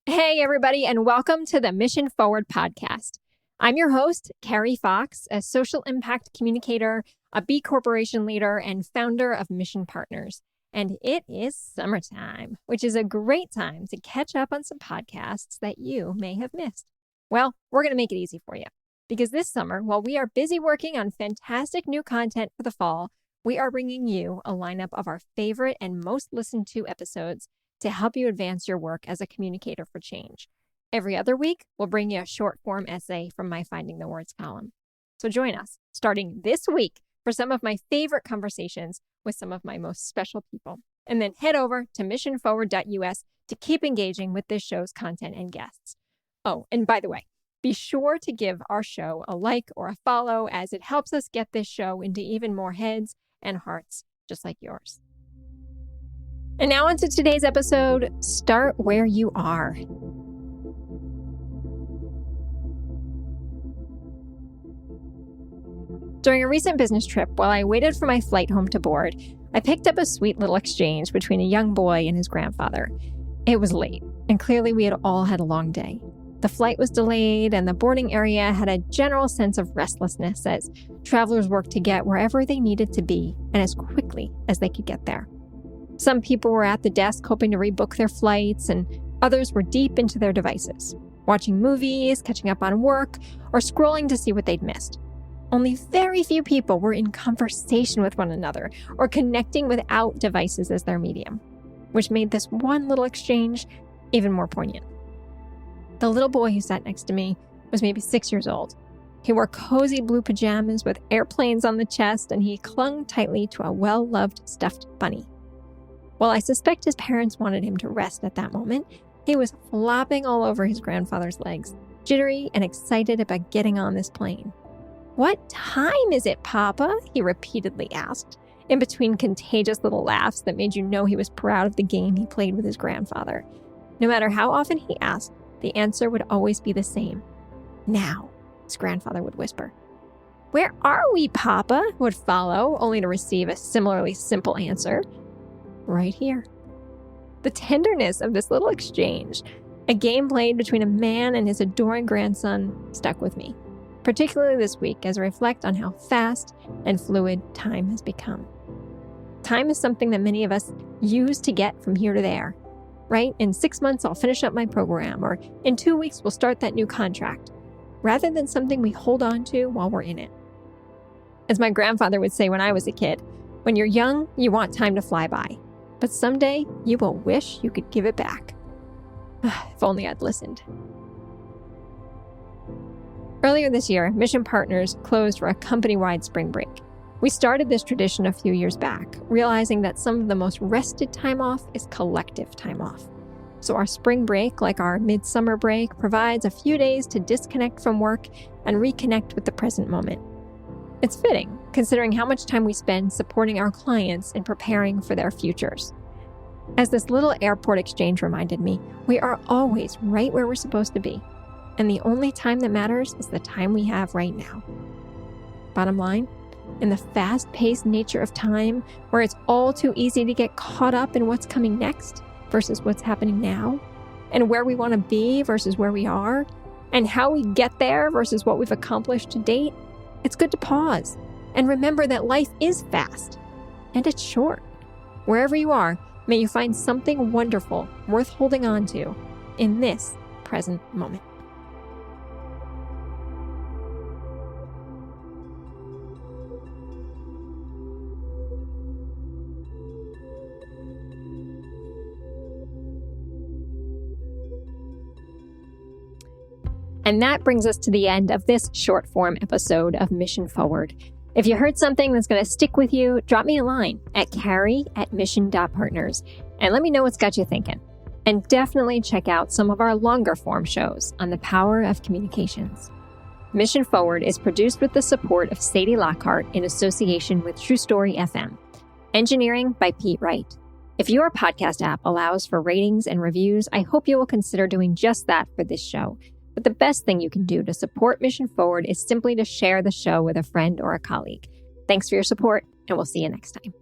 Hey, everybody, and welcome to the Mission Forward podcast. I'm your host, Carrie Fox, a social impact communicator, a B Corporation leader, and founder of Mission Partners. And it is summertime, which is a great time to catch up on some podcasts that you may have missed. Well, we're going to make it easy for you because this summer, while we are busy working on fantastic new content for the fall, we are bringing you a lineup of our favorite and most listened to episodes to help you advance your work as a communicator for change. Every other week, we'll bring you a short form essay from my Finding the Words column. So join us starting this week for some of my favorite conversations with some of my most special people. And then head over to missionforward.us to keep engaging with this show's content and guests. Oh, and by the way, be sure to give our show a like or a follow as it helps us get this show into even more heads and hearts just like yours. And now on to today's episode, Start Where You Are. During a recent business trip, while I waited for my flight home to board, I picked up a sweet little exchange between a young boy and his grandfather. It was late, and clearly we had all had a long day. The flight was delayed, and the boarding area had a general sense of restlessness as travelers worked to get wherever they needed to be and as quickly as they could get there. Some people were at the desk hoping to rebook their flights, and others were deep into their devices, watching movies, catching up on work, or scrolling to see what they'd missed. Only very few people were in conversation with one another or connecting without devices as their medium, which made this one little exchange even more poignant. The little boy who sat next to me was maybe 6 years old. He wore cozy blue pajamas with airplanes on the chest, and he clung tightly to a well-loved stuffed bunny. While I suspect his parents wanted him to rest at that moment, he was flopping all over his grandfather's legs, jittery and excited about getting on this plane. "What time is it, Papa?" he repeatedly asked, in between contagious little laughs that made you know he was proud of the game he played with his grandfather. No matter how often he asked, the answer would always be the same. "Now," his grandfather would whisper. "Where are we, Papa?" would follow, only to receive a similarly simple answer. "Right here." The tenderness of this little exchange, a game played between a man and his adoring grandson, stuck with me, particularly this week as I reflect on how fast and fluid time has become. Time is something that many of us use to get from here to there, right? In 6 months, I'll finish up my program, or in 2 weeks, we'll start that new contract, rather than something we hold on to while we're in it. As my grandfather would say when I was a kid, when you're young, you want time to fly by. But someday, you will wish you could give it back. If only I'd listened. Earlier this year, Mission Partners closed for a company-wide spring break. We started this tradition a few years back, realizing that some of the most rested time off is collective time off. So our spring break, like our midsummer break, provides a few days to disconnect from work and reconnect with the present moment. It's fitting, considering how much time we spend supporting our clients and preparing for their futures. As this little airport exchange reminded me, we are always right where we're supposed to be, and the only time that matters is the time we have right now. Bottom line, in the fast-paced nature of time, where it's all too easy to get caught up in what's coming next versus what's happening now, and where we want to be versus where we are, and how we get there versus what we've accomplished to date, it's good to pause and remember that life is fast and it's short. Wherever you are, may you find something wonderful worth holding on to in this present moment. And that brings us to the end of this short form episode of Mission Forward. If you heard something that's going to stick with you, drop me a line at carrie@mission.partners and let me know what's got you thinking. And definitely check out some of our longer form shows on the power of communications. Mission Forward is produced with the support of Sadie Lockhart in association with True Story FM. Engineering by Pete Wright. If your podcast app allows for ratings and reviews, I hope you will consider doing just that for this show. But the best thing you can do to support Mission Forward is simply to share the show with a friend or a colleague. Thanks for your support, and we'll see you next time.